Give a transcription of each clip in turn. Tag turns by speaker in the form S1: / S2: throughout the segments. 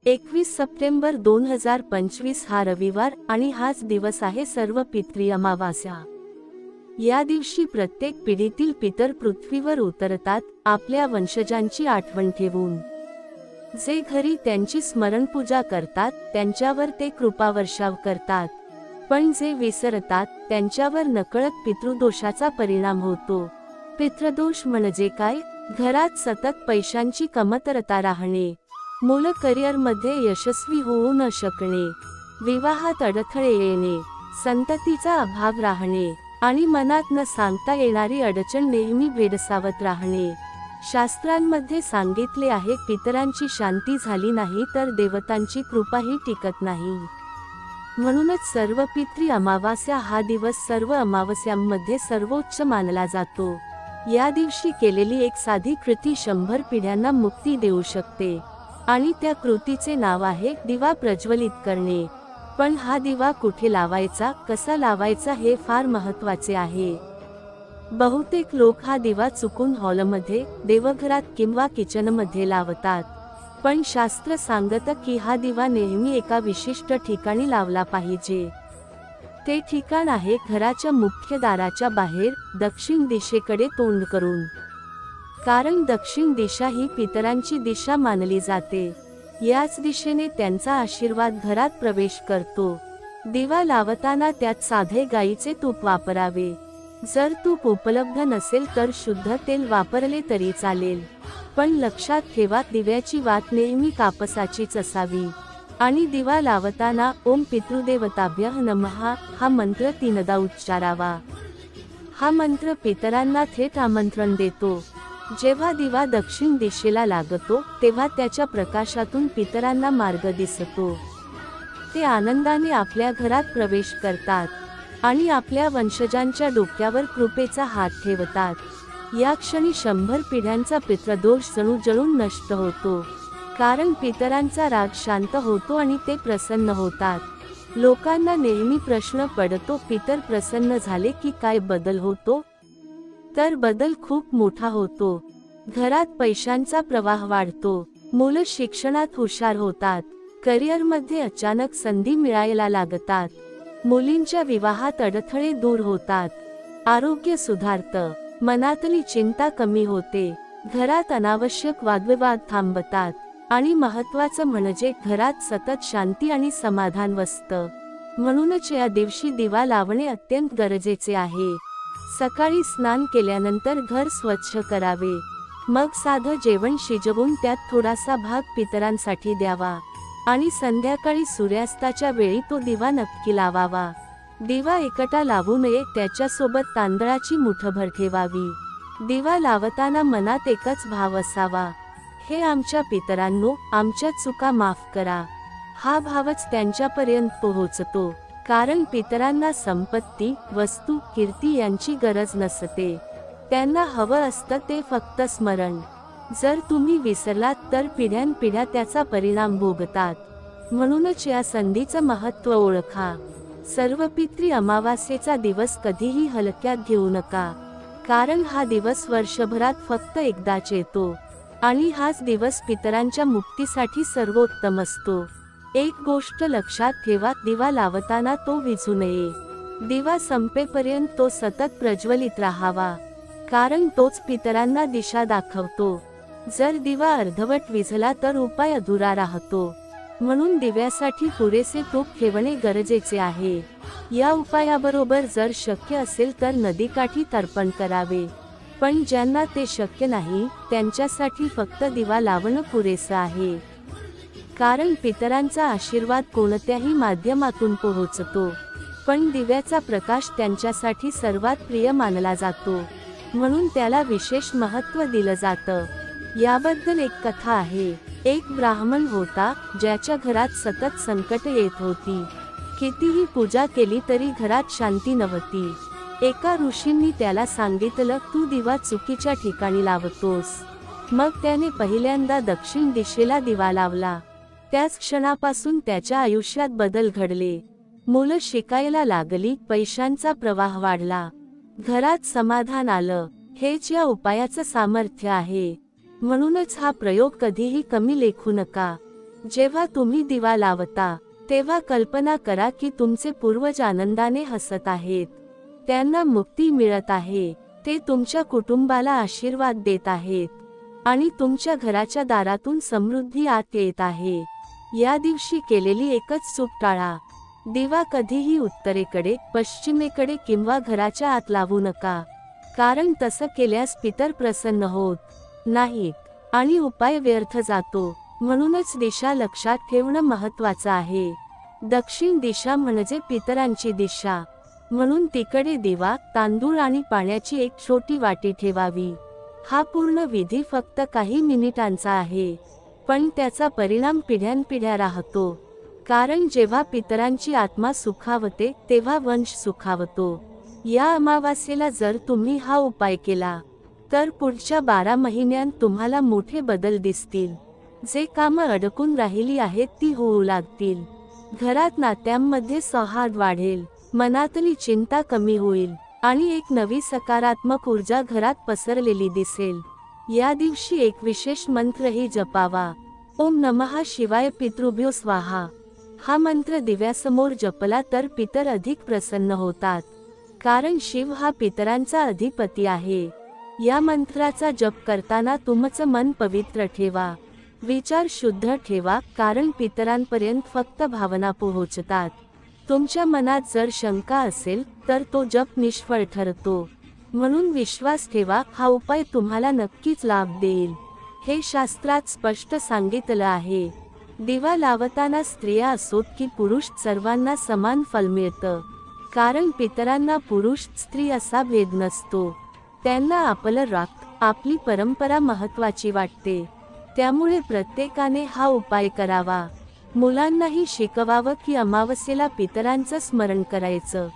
S1: 21 September 2025 हा रविवार आणि हाच दिवस आहे सर्व पितृ अमावास्या। या दिवशी प्रत्येक पिढीतील पितर पृथ्वीवर उतरतात आपल्या वंशजांची आठवण ठेवून। जे घरी त्यांची स्मरणपूजा करतात त्यांच्यावर ते कृपावर्षाव करतात, पण जे विसरतात त्यांच्यावर नकळत पितृदोषाचा परिणाम होतो। पितृदोष म्हणजे काय? घरात सतत पैशांची कमतरता राहणे, मुलं करिअरमध्ये यशस्वी होऊ न शकणे, विवाहात अडथळे येणे, संततीचा अभाव राहणे आणि मनात न सांगता येणारी अडचण नेहमी भेडसावत राहणे। शास्त्रांमध्ये सांगितले आहे, पितरांची शांती झाली नाही तर देवतांची कृपाही टिकत नाही। म्हणूनच सर्व पितृ अमावास्या हा दिवस सर्व अमावास्यांमध्ये सर्वोच्च मानला जातो। या दिवशी केलेली एक साधी कृती 100 पिढ्यांना मुक्ती देऊ शकते आणि त्या कृतीचे नाव आहे दिवा प्रज्वलित करणे। पण हा दिवा कुठे लावायचा, कसा लावायचा हे फार महत्त्वाचे आहे। बहुतेक लोक हा दिवा चुकून हॉलमध्ये, देवघरात किंवा किचनमध्ये लावतात, पण शास्त्र सांगतं की हा दिवा नेहमी एका विशिष्ट ठिकाणी लावला पाहिजे। ते ठिकाण आहे घराच्या मुख्य दाराच्या बाहेर, दक्षिण दिशेकडे तोंड करून। कारण दक्षिण दिशा ही पितरांची दिशा मानली जाते। याच दिशेने त्यांचा आशीर्वाद घरात प्रवेश करतो। दिवा लावताना त्यात साधे गाईचे तूप वापरावे। जर तूप उपलब्ध नसेल तर शुद्ध तेल वापरले तरी चालेल, पण लक्षात ठेवा दिव्याची वात नेहमी कापसाचीच असावी आणि दिवा लावताना ओम पितृदेवताभ्यः नमः हा मंत्र 3दा उच्चारावा। हा मंत्र पितरांना थेट आमंत्रण देतो। जेव्हा दिवा दक्षिण दिशेला लागतो तेव्हा त्याच्या प्रकाशातून पितरांना मार्ग दिसतो। ते आनंदाने आपल्या घरात प्रवेश करतात आणि आपल्या वंशजांच्या डोक्यावर कृपेचा हात ठेवतात। या क्षणी 100 पिढ्यांचा पितृदोष जणू जळून नष्ट होतो, कारण पितरांचा राग शांत होतो आणि ते प्रसन्न होतात। लोकांना नेहमी प्रश्न पडतो, पितर प्रसन्न झाले की काय बदल होतो? तर बदल खूप मोठा होतो। घरात पैशांचा प्रवाह वाढतो, मुलं शिक्षणात हुशार होतात, करिअरमध्ये अचानक संधी मिळायला लागतात, मुलींच्या विवाहात अडथळे दूर होतात, आरोग्य सुधारतं, मनातली चिंता कमी होते, घरात अनावश्यक वादविवाद थांबतात आणि महत्त्वाचं म्हणजे घरात सतत शांती आणि समाधान वसतं। म्हणूनच या दिवशी दिवा लावणे अत्यंत गरजेचे आहे। सकाळी स्नान केल्यानंतर घर स्वच्छ करावे, मग साधं जेवण शिजवून त्यात थोडासा भाग पितरांसाठी द्यावा आणि संध्याकाळी सूर्यास्ताच्या वेळी तो दिवा नक्की लावावा। दिवा एकटा लावू नये, त्याच्यासोबत तांदळाची मुठभर ठेवावी। दिवा लावताना मनात एकच भाव असावा, हे आमच्या पितरांनो, आमच्या चुका माफ करा। हा भावच त्यांच्यापर्यंत पोहोचतो, कारण पितरांना संपत्ती, वस्तू, कीर्ती यांची गरज नसते। त्यांना हवं असतं ते फक्त स्मरण। जर तुम्ही विसरलात तर पिढ्यानपिढ्या त्याचा परिणाम भोगतात। म्हणूनच या संधीचं महत्त्व ओळखा। सर्व पितृ अमावास्येचा दिवस कधीही हलक्यात घेऊ नका, कारण हा दिवस वर्षभरात फक्त एकदाच येतो आणि हाच दिवस पितरांच्या मुक्तीसाठी सर्वोत्तम असतो। एक गोष्ट लक्षात ठेवा, दिवा लावताना तो विझू नये। दिवा संपेपर्यंत तो सतत प्रज्वलित राहावा, कारण तोच पितरांना दिशा दाखवतो। जर दिवा अर्धवट विझला तर उपाय अधुरा राहतो। म्हणून दिव्यासाठी पुरेसे तूप ठेवणे गरजेचे आहे। या उपायाबरोबर जर शक्य असेल तर नदीकाठी तर्पण करावे, पण ज्यांना ते शक्य नाही त्यांच्यासाठी फक्त दिवा लावणं पुरेसं आहे। कारण पितरांचा आशीर्वाद कोणत्याही माध्यमातून पोहोचतो, पण दिव्याचा प्रकाश त्यांच्यासाठी सर्वात प्रिय मानला जातो, म्हणून त्याला विशेष महत्त्व दिलं जातं। याबद्दल एक कथा आहे। एक ब्राह्मण होता ज्याच्या घरात सतत संकट येत होती। कितीही पूजा केली तरी घरात शांती नव्हती। एका ऋषींनी त्याला सांगितलं, तू दिवा चुकीच्या ठिकाणी लावतोस। मग त्याने पहिल्यांदा दक्षिण दिशेला दिवा लावला। त्याच क्षणापासून त्याच्या आयुष्यात बदल घडले। मुलं शिकायला लागली, पैशांचा प्रवाह वाढला, घरात समाधान आलं। हेच या उपायाचं सामर्थ्य आहे। म्हणूनच हा प्रयोग कधीही कमी लेखू नका। जेव्हा तुम्ही दिवा लावता तेव्हा कल्पना करा की तुमचे पूर्वज आनंदाने हसत आहेत, त्यांना मुक्ती मिळत आहे, ते तुमच्या कुटुंबाला आशीर्वाद देत आहेत आणि तुमच्या घराच्या दारातून समृद्धी आत येत आहे. या दिवशी केलेली एकच चूक टाळा. दिवा कधीही उत्तरेकडे, पश्चिमेकडे किंवा घराच्या आत लावू नका, कारण तसं केल्यास पितर प्रसन्न होत नाहीत आणि उपाय व्यर्थ जातो. म्हणूनच दिशा लक्षात ठेवणं महत्त्वाचं आहे. दक्षिण दिशा म्हणजे पितरांची दिशा, म्हणून तिकडे दिवा, तांदूळ आणि पाण्याची एक छोटी वाटी ठेवावी. हा पूर्ण विधी फक्त काही मिनिटांचा आहे, पण त्याचा परिणाम पिढ्यानपिढ्या राहतो. कारण जेव्हा पितरांची आत्मा सुखावते तेव्हा वंश सुखावतो. या अमावास्येला जर तुम्ही हा उपाय केला तर पुढच्या 12 महिन्यांत तुम्हाला मोठे बदल दिसतील. जे कामं अडकून राहिली आहेत ती होऊ लागतील. घरात नात्यांमध्ये सौहार्द वाढेल, मनातली चिंता कमी होईल आणि एक नवी सकारात्मक ऊर्जा घरात पसरलेली दिसेल. या दिवशी एक विशेष मंत्रही जपावा. ओम नमः शिवाय पितृभ्यो स्वाहा. हा मंत्र दिव्यासमोर जपला तर पितर अधिक प्रसन्न होतात, कारण शिव हा पितरांचा अधिपती आहे. या मंत्राचा जप करताना तुमचं मन पवित्र ठेवा, विचार शुद्ध ठेवा, कारण पितरांपर्यंत फक्त भावना पोहोचतात. तुमच्या मनात जर शंका असेल तर तो जप निष्फळ ठरतो. म्हणून विश्वास ठेवा, हा उपाय तुम्हाला नक्कीच लाभ देईल. हे शास्त्रात स्पष्ट सांगितलं आहे. दिवा लावताना स्त्रिया असोत की पुरुष सर्वांना समान फल मिळतं, कारण पितरांना पुरुष स्त्री असा भेद नसतो. त्यांना आपलं राग, आपली परंपरा महत्त्वाची वाटते. त्यामुळे प्रत्येकाने हा उपाय करावा. मुलांनाही शिकवावं की अमावस्येला पितरांचं स्मरण करायचं.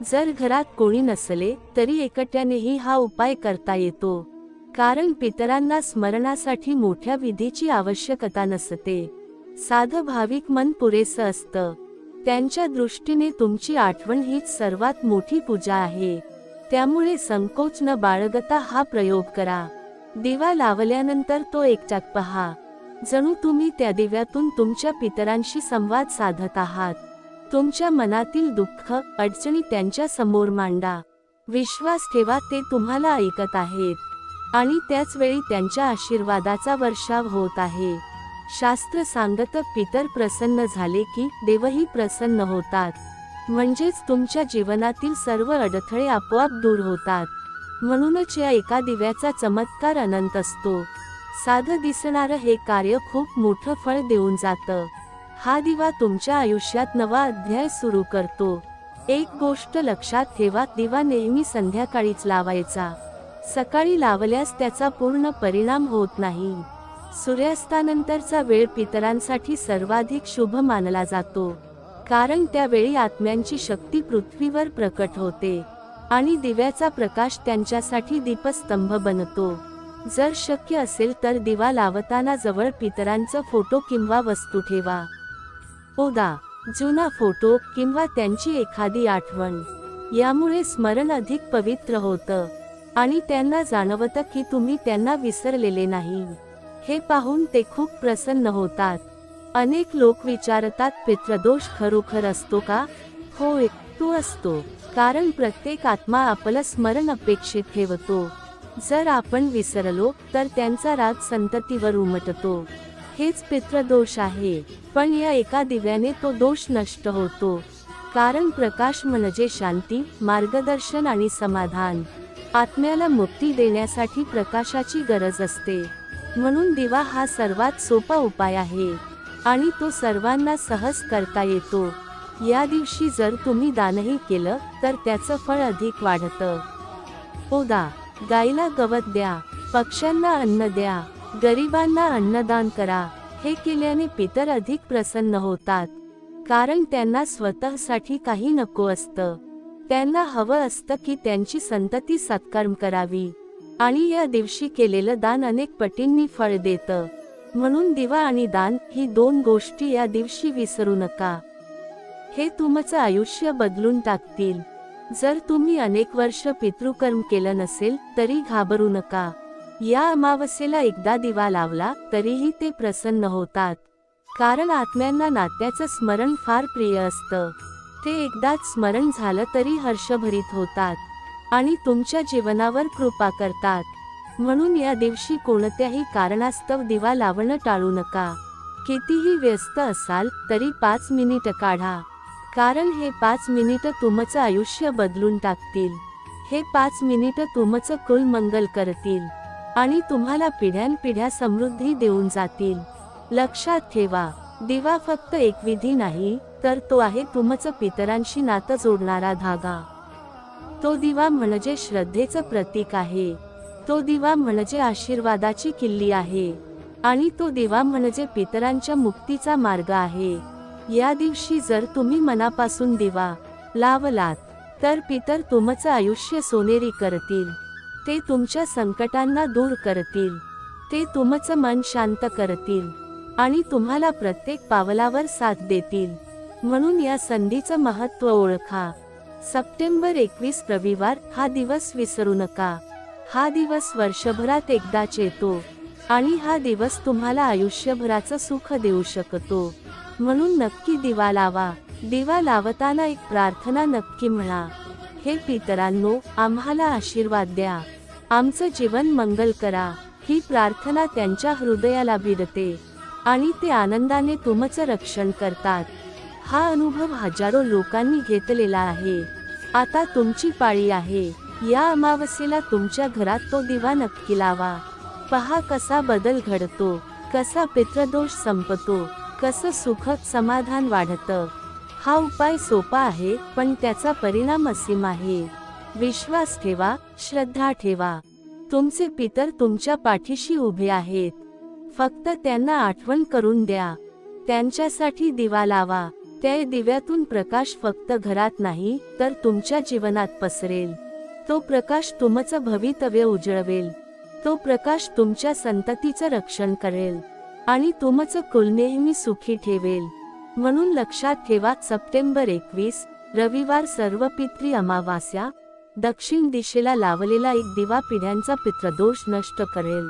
S1: जर घरात कोणी नसले तरी एकट्यानेही हा उपाय करता येतो, कारण पितरांना स्मरणासाठी मोठ्या विधीची आवश्यकता नसते. साधं भाविक मन पुरेसं असतं. त्यांच्या दृष्टीने तुमची आठवण हीच सर्वात मोठी पूजा आहे. त्यामुळे संकोच न बाळगता हा प्रयोग करा. दिवा लावल्यानंतर तो एकटाक पहा, जणू तुम्ही त्या दिव्यातून तुमच्या पितरांशी संवाद साधत आहात. तुमच्या मनातील दुःख, अडचणी त्यांच्या समोर मांडा. विश्वास ठेवा, ते तुम्हाला ऐकत आहेत आणि त्याच वेळी त्यांच्या आशीर्वादाचा वर्षाव होत आहे. शास्त्र सांगतं, पितर प्रसन्न झाले की देवही प्रसन्न होतात. म्हणजेच तुमच्या जीवनातील सर्व अडथळे आपोआप दूर होतात. म्हणूनच या एका दिव्याचा चमत्कार अनंत असतो. साधं दिसणारं हे कार्य खूप मोठं फळ देऊन जातं. हा दिवा तुमच्या आयुष्यात नवा अध्याय सुरू करतो. एक गोष्ट लक्षात ठेवा, दिवा नेहमी संध्याकाळीच लावायचा. सकाळी लावल्यास त्याचा पूर्ण परिणाम होत नाही. सूर्यास्तानंतरचा वेळ पितरांसाठी सर्वाधिक शुभ मानला जातो, कारण त्यावेळी आत्म्यांची शक्ती पृथ्वीवर प्रकट होते आणि दिव्याचा प्रकाश त्यांच्यासाठी दीपस्तंभ बनतो. जर शक्य असेल तर दिवा लावताना जवळ पितरांचा फोटो किंवा वस्तू ठेवा. ओदा, जुना फोटो किंवा त्यांची एखादी आठवण. यामुळे स्मरण अधिक पवित्र होतं आणि त्यांना जाणवतं की तुम्ही त्यांना विसरलेले नाही. हे पाहून ते खूप प्रसन्न होतात. अनेक लोक विचारतात, पितृदोष खरोखर असतो का? होय, तो असतो, कारण प्रत्येक आत्मा आपलं स्मरण अपेक्षित ठेवतो. जर आपण विसरलो तर त्यांचा राग संततीवर उमटतो. हेच पितृदोष आहे. पण या एका दिव्याने तो दोष नष्ट होतो, कारण प्रकाश म्हणजे शांती, मार्गदर्शन आणि समाधान. आत्म्याला मुक्ती देण्यासाठी प्रकाशाची गरज असते. म्हणून दिवा हा सर्वात सोपा उपाय आहे आणि तो सर्वांना सहज करता येतो. या दिवशी जर तुम्ही दानही केलं तर त्याचं फळ अधिक वाढतं. ओदा, गाईला गवत द्या, पक्ष्यांना अन्न द्या, गरिबांना अन्नदान करा. हे केल्याने पितर अधिक प्रसन्न होतात, कारण त्यांना स्वतःसाठी काही नको असतं. त्यांना हवं असतं की त्यांची संतती सत्कर्म करावी आणि या दिवशी केलेलं दान अनेक पटींनी फळ देतं. म्हणून दिवा आणि दान ही दोन गोष्टी या दिवशी विसरू नका. हे तुमचं आयुष्य बदलून टाकतील. जर तुम्ही अनेक वर्ष पितृकर्म केलं नसेल तरी घाबरू नका. या अमावस्येला एकदा दिवा लावला तरीही ते प्रसन्न होतात. कारण आत्म्यांना नात्याचं स्मरण फार प्रिय असतं. ते एकदाच स्मरण झालं तरी हर्षभरित होतात आणि तुमच्या जीवनावर कृपा करतात. म्हणून या दिवशी कोणत्याही कारणास्तव दिवा लावणं टाळू नका. कितीही व्यस्त असाल तरी 5 मिनिटं काढा, कारण हे 5 मिनिटं तुमचं आयुष्य बदलून टाकतील. हे 5 मिनिटं तुमचं कुल मंगल करतील आणि तुम्हाला पिढ्यानपिढ्या समृद्धी देऊन जातील. लक्षात ठेवा, दिवा फक्त एक विधी नाही, तर तो आहे तुमचं पितरांशी नातं जोडणारा धागा. तो दिवा म्हणजे श्रद्धेचं प्रतीक आहे. तो दिवा म्हणजे आशीर्वादाची किल्ली आहे आणि तो दिवा म्हणजे पितरांच्या मुक्तीचा मार्ग आहे. या दिवशी जर तुम्ही मनापासून दिवा लावलात तर पितर तुमचं आयुष्य सोनेरी करतील. ते तुमच्या संकटांना दूर करतील. ते तुमचं मन शांत करतील आणि तुम्हाला प्रत्येक पावलावर साथ देतील. म्हणून या संधीचं महत्त्व ओळखा. सप्टेंबर 21 रविवार हा दिवस विसरू नका. हा दिवस वर्षभरात एकदाच येतो आणि हा दिवस तुम्हाला आयुष्यभराचं सुख देऊ शकतो. म्हणून नक्की दिवा लावा. दिवा लावताना एक प्रार्थना नक्की म्हणा. हे पितरांनो, आम्हाला आशीर्वाद द्या, आमचं जीवन मंगल करा. ही प्रार्थना त्यांच्या हृदयाला भिडते आणि ते आनंदाने तुमचं रक्षण करतात. हा अनुभव हजारो लोकांनी घेतलेला आहे. आता तुमची पाळी आहे. या अमावस्येला तुमच्या घरात तो दिवा नक्की लावा. पहा कसा बदल घडतो, कसा पितृदोष संपतो, कसं सुखद समाधान वाढतं. हा उपाय सोपा आहे, पण त्याचा परिणाम असीम आहे. विश्वास ठेवा, श्रद्धा ठेवा. तुमचे पितर तुमच्या पाठीशी उभे आहेत. फक्त त्यांना आठवण करून द्या. त्यांच्यासाठी दिवा लावा. त्या दिव्यातून प्रकाश फक्त घरात नाही, तर तुमच्या जीवनात पसरेल. तो प्रकाश तुमचं भवितव्य उजळवेल. तो प्रकाश तुमच्या संततीचं रक्षण करेल आणि तुमचं कुल नेहमी सुखी ठेवेल. म्हणून लक्षात ठेवा, सप्टेंबर 21 रविवार सर्वपित्री अमावास्या. दक्षिण दिशेला लावलेला एक दिवा पिढ्यांचा पितृदोष नष्ट करेल.